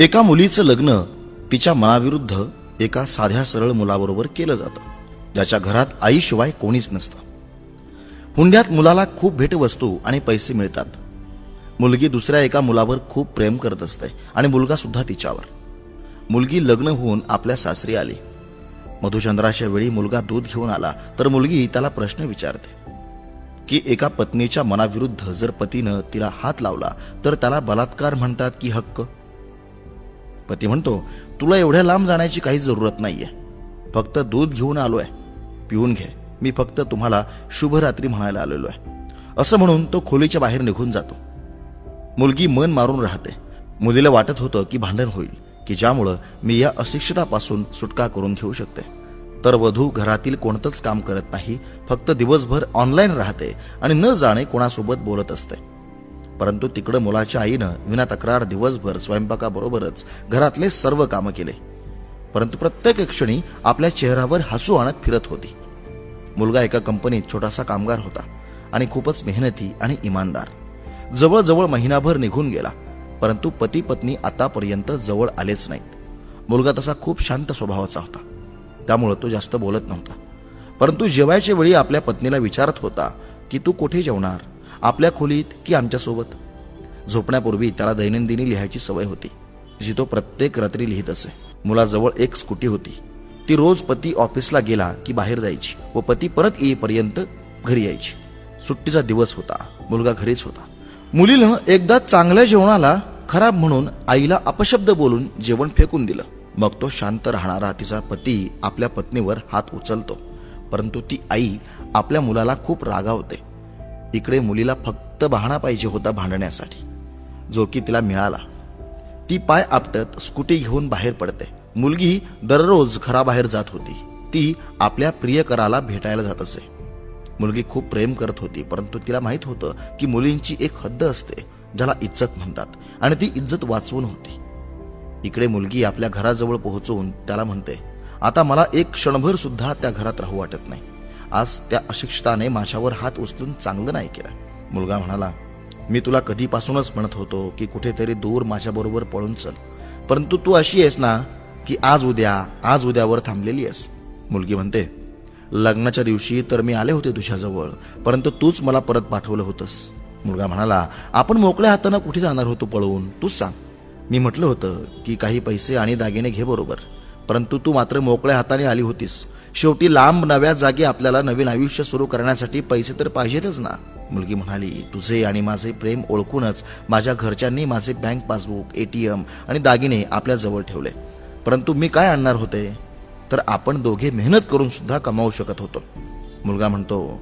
एका मुलीचं लग्न तिच्या मनाविरुद्ध एका साध्या सरळ मुलाबरोबर केलं जातं, ज्याच्या घरात आईशिवाय कोणीच नसतं. हुंड्यात मुलाला खूप भेटवस्तू आणि पैसे मिळतात. मुलगी दुसऱ्या एका मुलावर खूप प्रेम करत असते आणि मुलगा सुद्धा तिच्यावर. मुलगी लग्न होऊन आपल्या सासरी आली. मधुचंद्राच्या वेळी मुलगा दूध घेऊन आला तर मुलगी त्याला प्रश्न विचारते की एका पत्नीच्या मनाविरुद्ध जर पतीनं तिला हात लावला तर त्याला बलात्कार म्हणतात की हक्क. पती म्हणतो, तुला एवढ्या लांब जाण्याची काही जरूरत नाहीये, फक्त दूध घेऊन आलोय, पिऊन घे, मी फक्त तुम्हाला शुभरात्री म्हणायला आलेलो आहे. असं म्हणून तो खोलीच्या बाहेर निघून जातो. मुलगी मन मारून राहते. मुलीला वाटत होतं की भांडण होईल, की ज्यामुळं मी या अशिक्षितापासून सुटका करून घेऊ शकते. तर वधू घरातील कोणतंच काम करत नाही, फक्त दिवसभर ऑनलाईन राहते आणि न जाणे कोणासोबत बोलत असते. परंतु तिकडं मुलाच्या आईनं विना तक्रार दिवसभर स्वयंपाकाबरोबरच घरातले सर्व कामं केले, परंतु प्रत्येक क्षणी आपल्या चेहऱ्यावर हसू आणत फिरत होती. मुलगा एका कंपनीत छोटासा कामगार होता आणि खूपच मेहनती आणि इमानदार. जवळजवळ महिनाभर निघून गेला, परंतु पती पत्नी आतापर्यंत जवळ आलेच नाहीत. मुलगा तसा खूप शांत स्वभावाचा होता, त्यामुळे तो जास्त बोलत नव्हता. परंतु जेवायच्या वेळी आपल्या पत्नीला विचारत होता की तू कुठे जेवणार, आपल्या खोलीत की आमच्यासोबत. झोपण्यापूर्वी त्याला दैनंदिनी लिहायची सवय होती, जी तो प्रत्येक रात्री लिहित असे. मुलाजवळ एक स्कूटी होती. ती रोज पती ऑफिसला गेला की बाहेर जायची व पती परत येईपर्यंत घरी यायची. सुट्टीचा दिवस होता, मुलगा घरीच होता. मुलीनं एकदा चांगल्या जेवणाला खराब म्हणून आईला अपशब्द बोलून जेवण फेकून दिलं. मग तो शांत राहणारा तिचा पती आपल्या पत्नीवर हात उचलतो, परंतु ती आई आपल्या मुलाला खूप रागावते. इकडे मुलीला फक्त बहाणा पाहिजे होता भांडण्यासाठी, जो की तिला मिळाला. ती पाय आपटत स्कूटी घेऊन बाहेर पडते. मुलगी दररोज घराबाहेर जात होती. ती आपल्या प्रियकराला भेटायला जात असे. मुलगी खूप प्रेम करत होती, परंतु तिला माहित होतं की मुलींची एक हद्द असते, ज्याला इज्जत म्हणतात, आणि ती इज्जत वाचवून होती. इकडे मुलगी आपल्या घराजवळ पोहोचून त्याला म्हणते, आता मला एक क्षणभर सुद्धा त्या घरात राहू वाटत नाही. आज त्या अशिक्षिताने माझ्यावर हात उचलून चांगलं नाही केलं. मुलगा म्हणाला, मी तुला कधीपासूनच म्हणत होतो की कुठेतरी दूर माझ्याबरोबर पळून चल, परंतु तू अशी आहेस ना की आज उद्यावर थांबलेली आहेस. मुलगी म्हणते, लग्नाच्या दिवशी तर मी आले होते तुझ्याजवळ, परंतु तूच मला परत पाठवलं होतंस. मुलगा म्हणाला, आपण मोकळ्या हातानं कुठे जाणार होतो पळवून, तूच सांग. मी म्हटलं होतं की काही पैसे आणि दागिने घे बरोबर, परंतु तू मात्र मोकळ्या हाताने आली होतीस. शेवटी लांब नव्या जागी आपल्याला नवीन आयुष्य सुरू करण्यासाठी पैसे तर पाहिजेतच ना. मुलगी म्हणाली, तुझे आणि माझे प्रेम ओळखूनच माझ्या घरच्यांनी माझे बँक पासबुक, ATM आणि दागिने आपल्या जवळ ठेवले, परंतु मी काय आणणार होते, तर आपण दोघे मेहनत करून सुद्धा कमावू शकत होतो. मुलगा म्हणतो,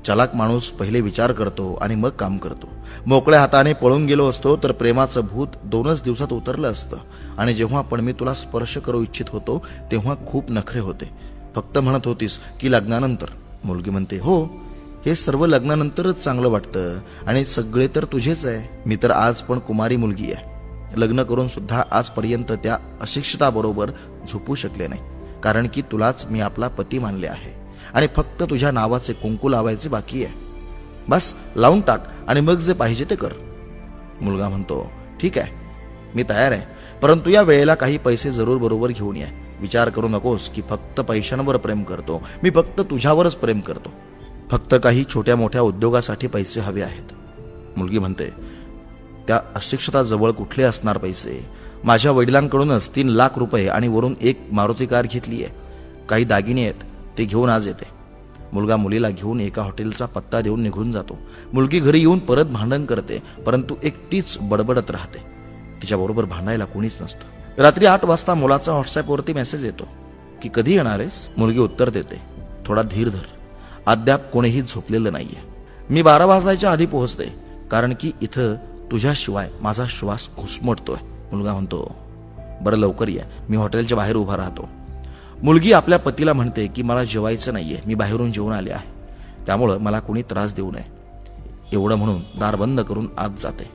चालाक माणूस पहिले विचार करतो आणि मग काम करतो. मोकळ्या हाताने पळून गेलो असतो तर प्रेमाचं भूत 2च दिवसात उतरलं असतं, आणि जेव्हा पण मी तुला स्पर्श करू इच्छित होतो तेव्हा खूप नखरे होते. फक्त म्हणत होतीस की लग्नानंतर. मुलगी म्हणते, हो, हे सर्व लग्नानंतरच चांगलं वाटतं आणि सगळे तर तुझेच आहे. मी तर आज पण कुमारी मुलगी आहे. लग्न करून सुद्धा आजपर्यंत त्या अशिक्षिताबरोबर झोपू शकले नाही, कारण की तुलाच मी आपला पती मानले आहे आणि फक्त तुझ्या नावाचे कुंकू लावायचे बाकी आहे. बस लावून टाक आणि मग जे पाहिजे ते कर. मुलगा म्हणतो, ठीक आहे, मी तयार आहे, परंतु या वेळेला काही पैसे जरूर बरोबर घेऊन ये. विचार करू नकोस की फक्त पैशांवर प्रेम करतो. मी फक्त तुझ्यावरच प्रेम करतो. फक्त काही छोट्या मोठ्या उद्योगासाठी पैसे हवे आहेत. मुलगी म्हणते, त्या अशिक्षिताजवळ कुठले असणार पैसे? माझ्या वडिलांकडूनच 3 लाख रुपये आणि वरून एक मारुती कार घेतली आहे. काही दागिने आहेत, ते घेऊन आज येते. मुलगा मुलीला घेऊन एका हॉटेलचा पत्ता देऊन निघून जातो. मुलगी घरी येऊन परत भांडण करते, परंतु एकटीच बडबडत राहते. तिच्याबरोबर भांडायला कोणीच नसतं. रात्री 8 वाजता मुलाचा व्हॉट्सअपवरती मेसेज येतो की कधी येणार आहेस. मुलगी उत्तर देते, थोडा धीर धर, अद्याप कोणीही झोपलेलं नाहीये. मी 12 वाजायच्या आधी पोहोचते, कारण की इथं तुझ्याशिवाय माझा श्वास घुसमटतोय. मुलगा म्हणतो, बरं लवकर या, मी हॉटेलच्या बाहेर उभा राहतो. मुलगी आपल्या पतीला म्हणते की मला जेवायचं नाहीये, मी बाहेरून जेवून आले आहे, त्यामुळं मला कोणी त्रास देऊ नये. एवढं म्हणून दार बंद करून आत जाते.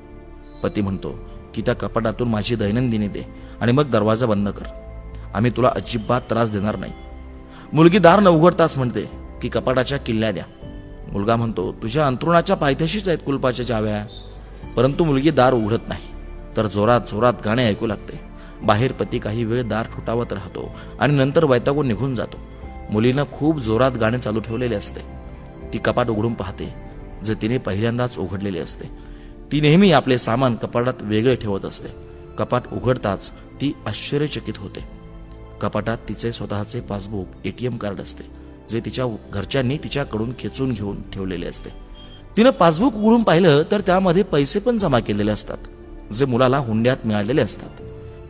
पती म्हणतो की त्या कपाटातून माझी दैनंदिनी दे आणि मग दरवाजा बंद कर, आम्ही तुला अजिबात त्रास देणार नाही. मुलगी दार न उघडताच म्हणते की कपाटाच्या किल्ल्या द्या. मुलगा म्हणतो, तुझ्या अंथरुणाच्या पायथ्याशीच आहेत कुलपाच्या चाव्या. परंतु मुलगी दार उघडत नाही, तर जोरात जोरात गाणे ऐकू लागते बाहेर पती काही वेळ दार ठोठावत राहतो आणि नंतर वैतागून निघून जातो. मुलीनं खूप जोरात गाणे चालू ठेवलेले असते. ती कपाट उघडून पाहते, जे तिने पहिल्यांदाच उघडलेले असते. ती नेहमी आपले सामान कपाटात वेगळे ठेवत असते. कपाट उघडताच ती आश्चर्यचकित होते. कपाटात तिचे स्वतःचे पासबुक, एटीएम कार्ड असते, जे तिच्या घरच्यांनी तिच्याकडून खेचून घेऊन ठेवलेले असते. तिनं पासबुक उघडून पाहिलं तर त्यामध्ये पैसे पण जमा केलेले असतात, जे मुलाला हुंड्यात मिळालेले असतात.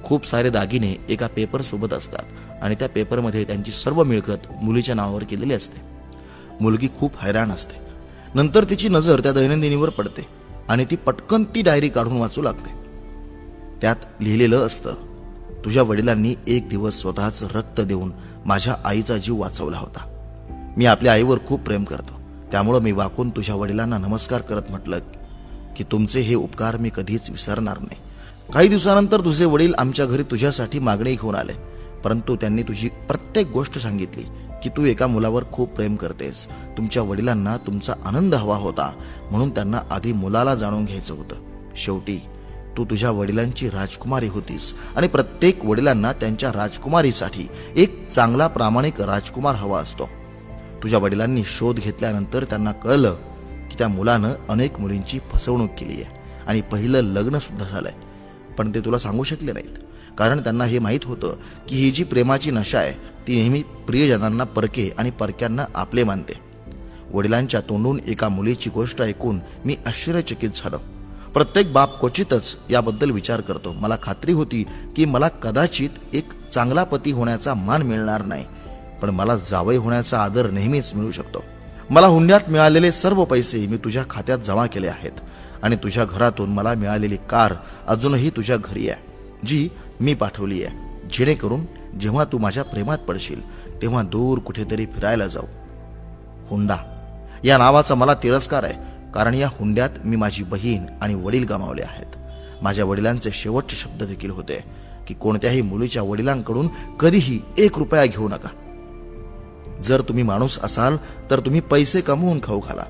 खूप सारे दागिने एका पेपर सोबत असतात आणि त्या पेपरमध्ये त्यांची सर्व मिळकत मुलीच्या नावावर केलेली असते. मुलगी खूप हैराण असते. नंतर तिची नजर त्या दैनंदिनीवर पडते आणि ती पटकन ती डायरी काढून वाचू लागते. त्यात लिहिलेलं असतं, तुझ्या वडिलांनी एक दिवस स्वतःचं रक्त देऊन माझ्या आईचा जीव वाचवला होता. मी आपल्या आईवर खूप प्रेम करतो, त्यामुळं मी वाकून तुझ्या वडिलांना नमस्कार करत म्हटलं की तुमचे हे उपकार मी कधीच विसरणार नाही. काही दिवसानंतर तुझे वडील आमच्या घरी तुझ्यासाठी मागणी घेऊन आले, परंतु त्यांनी तुझी प्रत्येक गोष्ट सांगितली की तू एका मुलावर खूप प्रेम करतेस. तुमच्या वडिलांना तुमचा आनंद हवा होता, म्हणून त्यांना आधी मुलाला जाणून घ्यायचं होतं. शेवटी तू तुझ्या वडिलांची राजकुमारी होतीस आणि प्रत्येक वडिलांना त्यांच्या राजकुमारीसाठी एक चांगला प्रामाणिक राजकुमार हवा असतो. तुझ्या वडिलांनी शोध घेतल्यानंतर त्यांना कळलं की त्या मुलानं अनेक मुलींची फसवणूक केली आहे आणि पहिलं लग्न सुद्धा झालंय, पण ते तुला सांगू शकले नाहीत, कारण त्यांना हे माहीत होतं की ही जी प्रेमाची नशा आहे ती नेहमी प्रियजनांना परके आणि परक्यांना आपले मानते. वडिलांच्या तोंडून एका मुलीची गोष्ट ऐकून मी आश्चर्यचकित झालो. प्रत्येक बाप क्वचितच याबद्दल विचार करतो. मला खात्री होती की मला कदाचित एक चांगला पती होण्याचा मान मिळणार नाही, पण मला जावई होण्याचा आदर नेहमीच मिळू शकतो. मला हुंड्यात मिळालेले सर्व पैसे मी तुझ्या खात्यात जमा केले आहेत आणि तुझ्या घरातून मला मिळालेली कार अजूनही तुझ्या घरी आहे, जी मी पाठवली आहे, जेणेकरून जेव्हा तू माझ्या प्रेमात पडशील तेव्हा दूर कुठेतरी फिरायला जाऊ. हुंडा या नावाचा मला तिरस्कार आहे, कारण या हुंड्यात मी माझी बहीण आणि वडील गमावले आहेत. माझ्या वडिलांचे शेवटचे शब्द देखील होते की कोणत्याही मुलीच्या वडिलांकडून कधीही 1 रुपया घेऊ नका. जर तुम्ही माणूस असाल तर तुम्ही पैसे कमवून खाऊ घाला.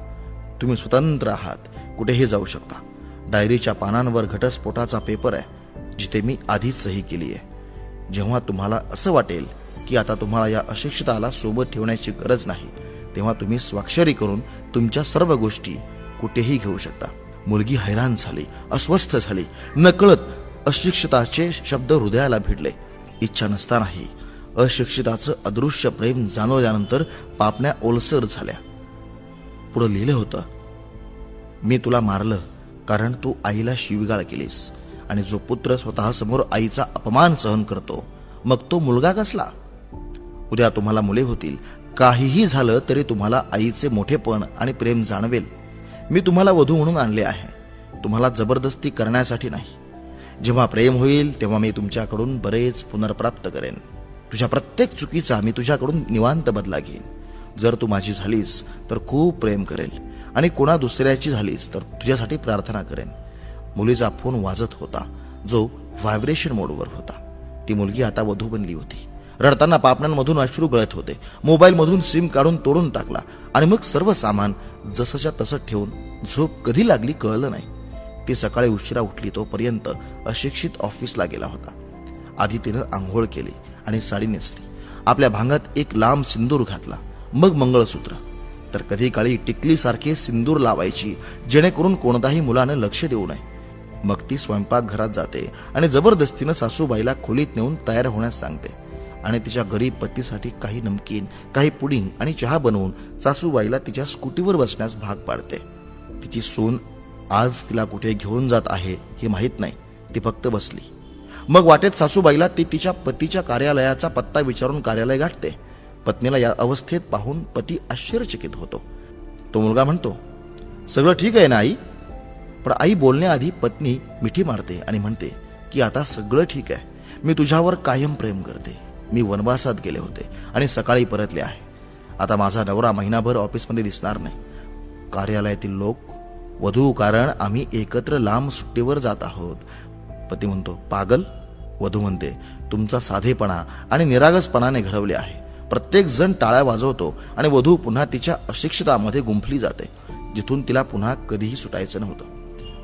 तुम्ही स्वतंत्र आहात, कुठेही जाऊ शकता. डायरीच्या पानांवर घटस्फोटाचा पेपर आहे, जिथे मी आधीच सही केली आहे. जेव्हा तुम्हाला असं वाटेल की आता तुम्हाला या अशिक्षिताला सोबत ठेवण्याची गरज नाही, तेव्हा तुम्ही स्वाक्षरी करून तुमच्या सर्व गोष्टी कुठेही घेऊ शकता. मुलगी हैराण झाली, अस्वस्थ झाली. नकळत अशिक्षिताचे शब्द हृदयाला भिडले. इच्छा नसतानाही अशिक्षिताचं अदृश्य प्रेम जाणवल्यानंतर पापण्या ओलसर झाल्या. पुढे लिहिलं होतं, मी तुला मारलं कारण तू आईला शिवीगाळ केलीस, आणि जो पुत्र स्वतः समोर आईचा अपमान सहन करतो, मग तो मुलगा कसला? उद्या तुम्हाला मुले होतील. काहीही झालं तरी तुम्हाला आईचे मोठेपण आणि प्रेम जाणवेल. मी तुम्हाला वधू म्हणून आणले आहे, तुम्हाला जबरदस्ती करण्यासाठी नाही. जेव्हा प्रेम होईल तेव्हा मी तुमच्याकडून बरेच पुनर्प्राप्त करेन. तुझ्या प्रत्येक चुकीचा मी तुझ्याकडून निवांत बदला घेईन. जर तू माझी झालीस तर खूप प्रेम करेल, आणि कोणा दुसऱ्याची झालीस तर तुझ्यासाठी प्रार्थना करेन. मुलीचा फोन वाजत होता, जो व्हायब्रेशन मोडवर होता. ती मुलगी आता वधू बनली होती. रडताना पापण्यांमधून अश्रू गळत होते. मोबाईलमधून सिम काढून तोडून टाकला आणि मग सर्व सामान जसंच्या तसं ठेवून झोप कधी लागली कळलं नाही. ती सकाळी उशिरा उठली तोपर्यंत अशिक्षित ऑफिसला गेला होता. आधी तिनं आंघोळ केली आणि साडी नेसली. आपल्या भांगात एक लांब सिंदूर घातला, मग मंगळसूत्र, तर कधी काळी टिकलीसारखे सिंदूर लावायची, जेणेकरून कोणत्याही मुलानं लक्ष देऊ नये. मग ती स्वयंपाकघरात जाते आणि जबरदस्तीनं सासूबाईला खोलीत नेऊन तयार होण्यास सांगते आणि तिच्या गरीब पतीसाठी काही नमकीन, काही पुडिंग आणि चहा बनवून सासूबाईला तिच्या स्कूटीवर बसण्यास भाग पाडते. तिची सून आज तिला कुठे घेऊन जात आहे हे माहीत नाही, ती फक्त बसली. मग वाटेत सासूबाईला ती तिच्या पतीच्या कार्यालयाचा पत्ता विचारून कार्यालय गाठते. पत्नीला या अवस्थेत पाहून पती आश्चर्यचकित होतो. तो मुलगा म्हणतो, सगळं ठीक आहे ना आई? पण आई बोलण्याआधी पत्नी मिठी मारते आणि म्हणते की आता सगळं ठीक आहे. मी तुझ्यावर कायम प्रेम करते. मी वनवासात गेले होते आणि सकाळी परतले आहे. आता माझा नवरा महिनाभर ऑफिसमध्ये दिसणार नाही. कार्यालयातील लोक, वधू कारण आम्ही एकत्र लांब सुट्टीवर जात आहोत. पती म्हणतो, पागल? वधू म्हणते, तुमचा साधेपणा आणि निरागसपणाने घडवले आहे. प्रत्येक जण टाळ्या वाजवतो आणि वधू पुन्हा तिच्या अशिक्षितामध्ये गुंफली जाते, जिथून तिला पुन्हा कधीही सुटायचं नव्हतं.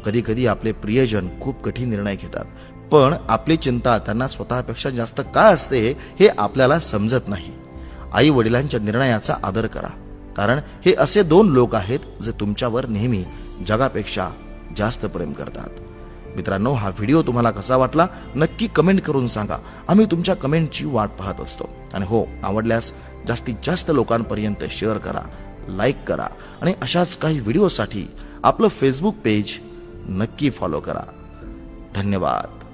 कधी कधी आपले प्रियजन खूप कठीण निर्णय घेतात, पण आपली चिंता त्यांना स्वतःपेक्षा जास्त का असते हे आपल्याला समजत नाही. आई वडिलांच्या निर्णयाचा आदर करा, कारण हे असे दोन लोक आहेत जे तुमच्यावर नेहमी जगापेक्षा जास्त प्रेम करतात. मित्रांनो, हा व्हिडिओ तुम्हाला कसा वाटला नक्की कमेंट करून सांगा. आम्ही तुमच्या कमेंटची वाट पाहत असतो. आणि हो, आवडल्यास जास्तीत जास्त लोकांपर्यंत शेअर करा, लाईक करा आणि अशाच काही व्हिडिओसाठी आपलं फेसबुक पेज नक्की फॉलो करा. धन्यवाद.